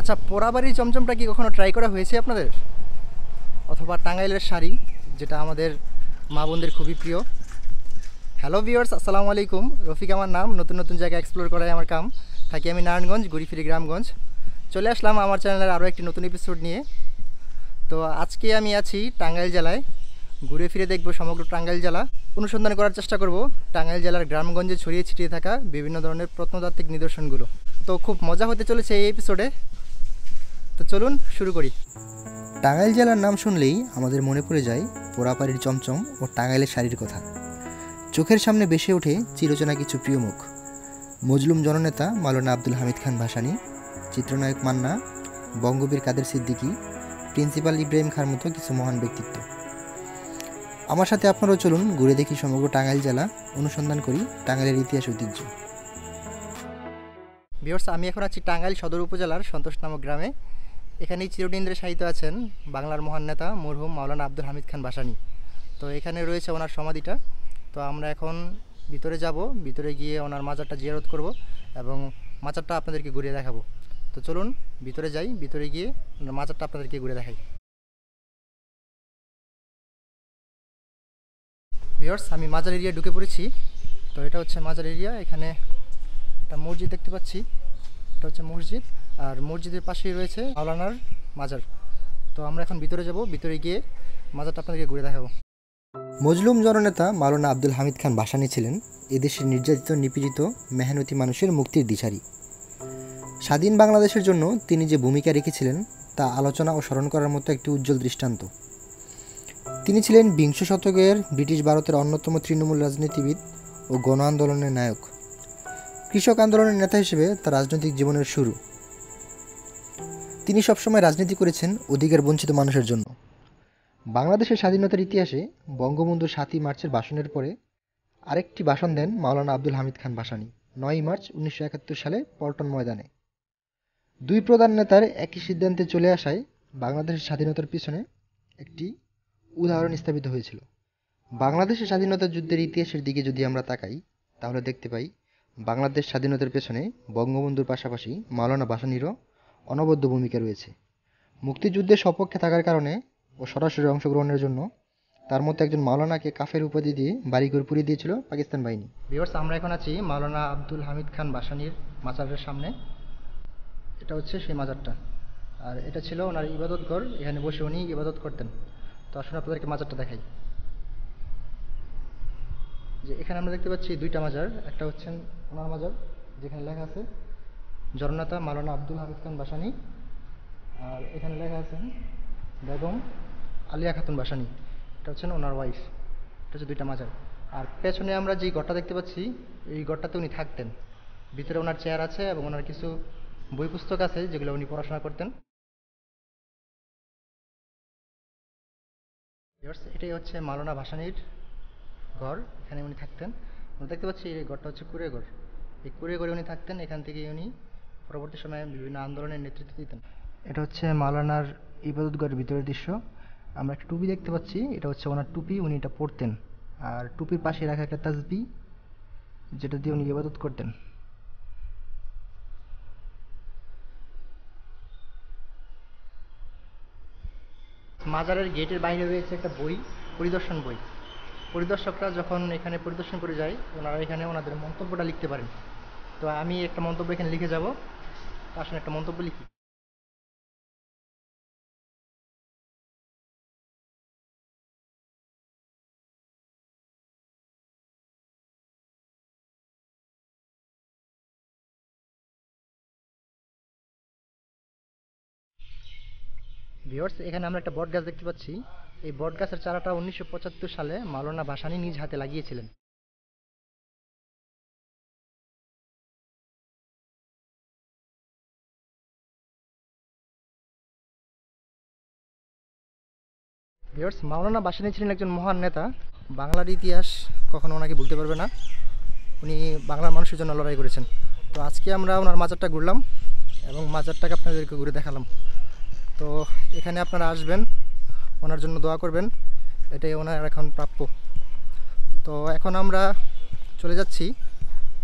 আচ্ছা, পোড়াবাড়ির চমচমটা কি কখনো ট্রাই করা হয়েছে আপনাদের? অথবা টাঙ্গাইলের শাড়ি, যেটা আমাদের মা বোনদের খুবই প্রিয়। হ্যালো ভিউয়ার্স, আসসালামু আলাইকুম। রফিক আমার নাম। নতুন নতুন জায়গা এক্সপ্লোর করাই আমার কাম। থাকি আমি নারায়ণগঞ্জ, ঘুরি ফিরি গ্রামগঞ্জ। চলে আসলাম আমার চ্যানেলের আরও একটি নতুন এপিসোড নিয়ে। তো আজকে আমি আছি টাঙ্গাইল জেলায়। ঘুরে ফিরে দেখব সমগ্র টাঙ্গাইল জেলা, অনুসন্ধান করার চেষ্টা করব টাঙ্গাইল জেলার গ্রামগঞ্জে ছড়িয়ে ছিটিয়ে থাকা বিভিন্ন ধরনের প্রত্নতাত্ত্বিক নিদর্শনগুলো। তো খুব মজা হতে চলেছে এই এপিসোডে। তো চলুন শুরু করি। টাঙ্গাইল জেলার নাম শুনলেই আমাদের মনে পড়ে যায় পোড়াপাড়ির চমচম ও টাঙ্গাইলের শাড়ির কথা। চোখের সামনে ভেসে ওঠে চিরচেনা কিছু প্রিয় মুখ। মজলুম জননেতা মাওলানা আব্দুল হামিদ খান ভাসানী, চিত্রনায়ক মান্না, বঙ্গবীর কাদের সিদ্দিকী, প্রিন্সিপাল ইব্রাহিম খাঁর মতো কিছু মহান ব্যক্তিত্ব। আমার সাথে আপনারাও চলুন ঘুরে দেখি সমগ্র টাঙ্গাইল জেলা, অনুসন্ধান করি টাঙ্গাইলের ইতিহাস ঐতিহ্য। ভিউয়ার্স, আমি এখন আছি টাঙ্গাইল সদর উপজেলার সন্তোষ নামক গ্রামে। এখানেই চিরদিন ধরে শায়িত আছেন বাংলার মহান নেতা মরহুম মাওলানা আব্দুল হামিদ খান ভাসানী। তো এখানে রয়েছে ওনার সমাধিটা। তো আমরা এখন ভিতরে যাব, ভিতরে গিয়ে ওনার মাজারটা জিয়ারত করব এবং মাজারটা আপনাদেরকে ঘুরিয়ে দেখাবো। তো চলুন ভিতরে যাই, ভিতরে গিয়ে ওনার মাজারটা আপনাদেরকে ঘুরে দেখাই। ভিউয়ার্স, আমি মাজার এরিয়া ঢুকে পড়েছি। তো এটা হচ্ছে মাজার এরিয়া। এখানে একটা মসজিদ দেখতে পাচ্ছি, এটা হচ্ছে মসজিদ। আর মসজিদের পাশেই রয়েছে মাওলানার মাজার। তো আমরা এখন ভিতরে যাব, ভিতরে গিয়ে মাজারটা আপনাদেরকে ঘুরে দেখাবো। মজলুম জননেতা মাওলানা আব্দুল হামিদ খান ভাসানী ছিলেন এদেশের নির্যাতিত নিপীড়িত মেহনতি মানুষের মুক্তির দিশারি। স্বাধীন বাংলাদেশের জন্য তিনি যে ভূমিকা রেখেছিলেন তা আলোচনা ও স্মরণ করার মতো একটি উজ্জ্বল দৃষ্টান্ত। তিনি ছিলেন বিংশ শতকের ব্রিটিশ ভারতের অন্যতম তৃণমূল রাজনীতিবিদ ও গণ আন্দোলনের নায়ক। কৃষক আন্দোলনের নেতা হিসেবে তার রাজনৈতিক জীবনের শুরু। তিনি সবসময় রাজনীতি করেছেন অধিকার বঞ্চিত মানুষের জন্য। বাংলাদেশের স্বাধীনতার ইতিহাসে বঙ্গবন্ধুর ৭ই মার্চের ভাষণের পরে আরেকটি ভাষণ দেন মাওলানা আব্দুল হামিদ খান ভাসানী ৯ই মার্চ ১৯৭১ সালে পল্টন ময়দানে। দুই প্রধান নেতার একই সিদ্ধান্তে চলে আসায় বাংলাদেশের স্বাধীনতার পিছনে একটি উদাহরণ স্থাপিত হয়েছিল। বাংলাদেশের স্বাধীনতা যুদ্ধের ইতিহাসের দিকে যদি আমরা তাকাই, তাহলে দেখতে পাই বাংলাদেশ স্বাধীনতার পেছনে বঙ্গবন্ধুর পাশাপাশি মাওলানা ভাসানীরও অনবদ্য ভূমিকা রয়েছে। মুক্তিযুদ্ধের সপক্ষে থাকার কারণে ও সরাসরি অংশগ্রহণের জন্য তার মতো একজন মাওলানাকে কাফের উপাধি দিয়ে বাড়িঘর পুড়িয়ে দিয়েছিল পাকিস্তান বাহিনী। ভিউয়ার্স, আমরা এখন আছি মাওলানা আব্দুল হামিদ খান ভাসানীর মাজারের সামনে। এটা হচ্ছে সেই মাজারটা, আর এটা ছিল ওনার ইবাদত ঘর। এখানে বসে উনি ইবাদত করতেন। তো আসলে আপনাদেরকে মাজারটা দেখাই। যে এখানে আমরা দেখতে পাচ্ছি দুইটা মাজার। একটা হচ্ছেন ওনার মাজার, যেখানে লেখা আছে জননেতা মাওলানা আব্দুল হামিদ খান ভাসানী, আর এখানে লেখা আছেন বেগম আলিয়া খাতুন ভাসানী। এটা হচ্ছেন ওনার ওয়াইফ। এটা হচ্ছে দুইটা মাজার। আর পেছনে আমরা যে ঘরটা দেখতে পাচ্ছি, এই ঘরটাতে উনি থাকতেন। ভিতরে ওনার চেয়ার আছে এবং ওনার কিছু বই পুস্তক আছে যেগুলো উনি পড়াশোনা করতেন। এটাই হচ্ছে মাওলানা ভাসানীর ঘর, এখানে উনি থাকতেন। আমরা দেখতে পাচ্ছি এই ঘরটা হচ্ছে কুড়ে ঘর। এই কুড়ে ঘরে উনি থাকতেন। এখান থেকে উনি পরবর্তী সময়ে বিভিন্ন আন্দোলনের নেতৃত্ব দিতেন। এটা হচ্ছে মাওলানার ইবাদত ঘরের ভিতরের দৃশ্য। আমরা একটা টুপি দেখতে পাচ্ছি, এটা হচ্ছে ওনার টুপি, উনি এটা পরতেন। আর টুপির পাশে রাখা একটা তাসবি, যেটা দিয়ে উনি ইবাদত করতেন। মাজারের গেটের বাইরে রয়েছে একটা বই, পরিদর্শন বই। পরিদর্শকরা যখন এখানে পরিদর্শন করে যায়, ওনারা এখানে ওনাদের মন্তব্যটা লিখতে পারেন। তো আমি একটা মন্তব্য এখানে লিখে যাব। আসলে একটা মন্তব্য লিখি। ভিউয়ার্স, এখানে আমরা একটা বট গাছ দেখতে পাচ্ছি। এই বট গাছের চারাটা ১৯৭৫ সালে মাওলানা ভাসানী নিজ হাতে লাগিয়েছিলেন। ভিউয়ার্স, মাওলানা ভাসানী ছিলেন একজন মহান নেতা। বাংলার ইতিহাস কখনো ওনাকে ভুলতে পারবে না। উনি বাংলার মানুষের জন্য লড়াই করেছেন। তো আজকে আমরা ওনার মাজারটা ঘুরলাম এবং মাজারটাকে আপনাদেরকে ঘুরে দেখালাম। তো এখানে আপনারা আসবেন, ওনার জন্য দোয়া করবেন, এটাই ওনার এখন প্রাপ্য। তো এখন আমরা চলে যাচ্ছি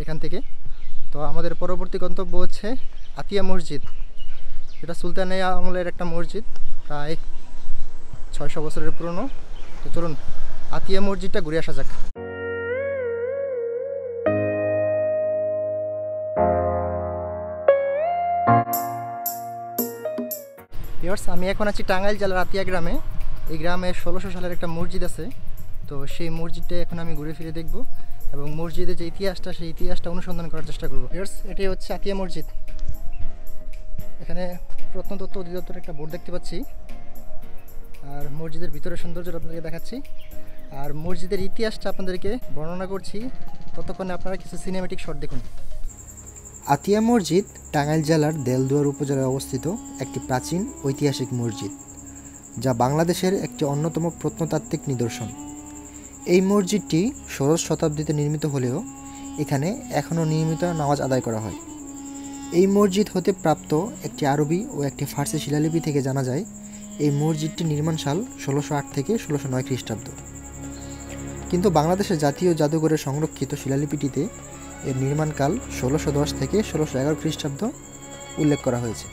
এখান থেকে। তো আমাদের পরবর্তী গন্তব্য হচ্ছে আতিয়া মসজিদ। এটা সুলতানি আমলের একটা মসজিদ, প্রায় 600 বছরের পুরনো। তো চলুন আতিয়া মসজিদটা ঘুরে আসা যাক। আমি এখন আছি টাঙ্গাইল জেলার আতিয়া গ্রামে। এই গ্রামে 1600 সালের একটা মসজিদ আছে। তো সেই মসজিদটা এখন আমি ঘুরে ফিরে দেখব এবং মসজিদের যে ইতিহাসটা, সেই ইতিহাসটা অনুসন্ধান করার চেষ্টা করব। এটাই হচ্ছে আতিয়া মসজিদ। এখানে প্রত্নতত্ত্ব অধিদপ্তরের একটা বোর্ড দেখতে পাচ্ছি, আর মসজিদের ভিতরের সৌন্দর্য আপনাদেরকে দেখাচ্ছি, আর মসজিদের ইতিহাসটা আপনাদেরকে বর্ণনা করছি। ততক্ষণে আপনারা কিছু সিনেমেটিক শট দেখুন। আতিয়া মসজিদ টাঙ্গাইল জেলার দেলদুয়ার উপজেলায় অবস্থিত একটি প্রাচীন ঐতিহাসিক মসজিদ, যা বাংলাদেশের একটি অন্যতম প্রত্নতাত্ত্বিক নিদর্শন। এই মসজিদটি 16 শতাব্দীতে নির্মিত হলেও এখানে এখনও নিয়মিত নামাজ আদায় করা হয়। এই মসজিদ হতে প্রাপ্ত একটি আরবি ও একটি ফার্সি শিলালিপি থেকে জানা যায় এই মসজিদটির নির্মাণসাল 1608 থেকে 1609 খ্রিস্টাব্দ। কিন্তু বাংলাদেশের জাতীয় জাদুঘরে সংরক্ষিত শিলালিপিটিতে এর নির্মাণকাল 1610 থেকে 1611 খ্রিস্টাব্দ উল্লেখ করা হয়েছে।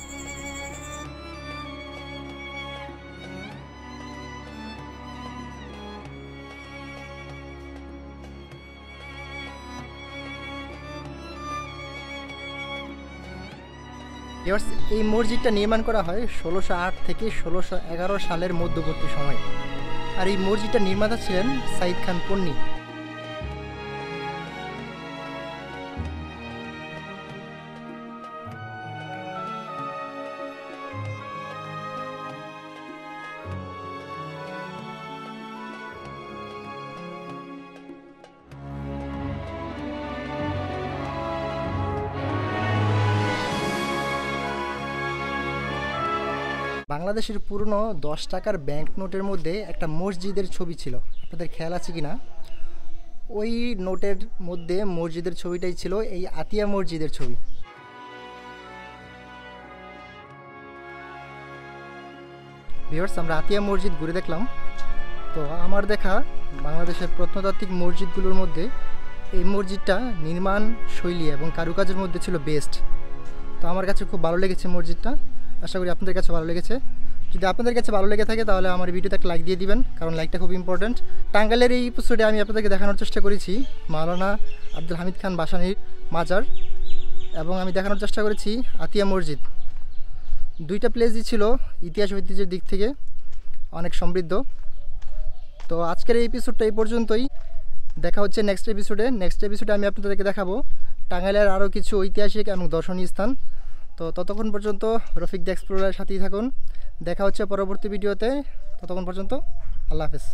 এই মসজিদটা নির্মাণ করা হয় 1608 থেকে 1611 সালের মধ্যবর্তী সময়, আর এই মসজিদটার নির্মাতা ছিলেন সাইদ খান পন্নী। বাংলাদেশের পুরনো 10 টাকার ব্যাংক নোটের মধ্যে একটা মসজিদের ছবি ছিল, আপনাদের খেয়াল আছে কি না? ওই নোটের মধ্যে মসজিদের ছবিটাই ছিল এই আতিয়া মসজিদের ছবি। ভিউয়ার্স, আমরা আতিয়া মসজিদ ঘুরে দেখলাম। তো আমার দেখা বাংলাদেশের প্রত্নতাত্ত্বিক মসজিদগুলোর মধ্যে এই মসজিদটা নির্মাণ শৈলী এবং কারুকাজের মধ্যে ছিল বেস্ট। তো আমার কাছে খুব ভালো লেগেছে মসজিদটা। আশা করি আপনাদের কাছে ভালো লেগেছে। যদি আপনাদের কাছে ভালো লেগে থাকে তাহলে আমার ভিডিওতে একটা লাইক দিয়ে দিবেন, কারণ লাইকটা খুব ইম্পর্ট্যান্ট। টাঙ্গাইলের এই এপিসোডে আমি আপনাদেরকে দেখানোর চেষ্টা করেছি মাওলানা আব্দুল হামিদ খান ভাসানীর মাজার, এবং আমি দেখানোর চেষ্টা করেছি আতিয়া মসজিদ। দুইটা প্লেসই ছিল ইতিহাস ঐতিহ্যের দিক থেকে অনেক সমৃদ্ধ। তো আজকের এই এপিসোডটা এই পর্যন্তই। দেখা হচ্ছে নেক্সট এপিসোডে আমি আপনাদেরকে দেখাবো টাঙ্গাইলের আরও কিছু ঐতিহাসিক এবং দর্শনীয় স্থান। তো ততক্ষণ পর্যন্ত রফিক দ্য এক্সপ্লোরারের সাথেই থাকুন। দেখা হচ্ছে পরবর্তী ভিডিওতে। ততক্ষণ পর্যন্ত আল্লাহ হাফেজ।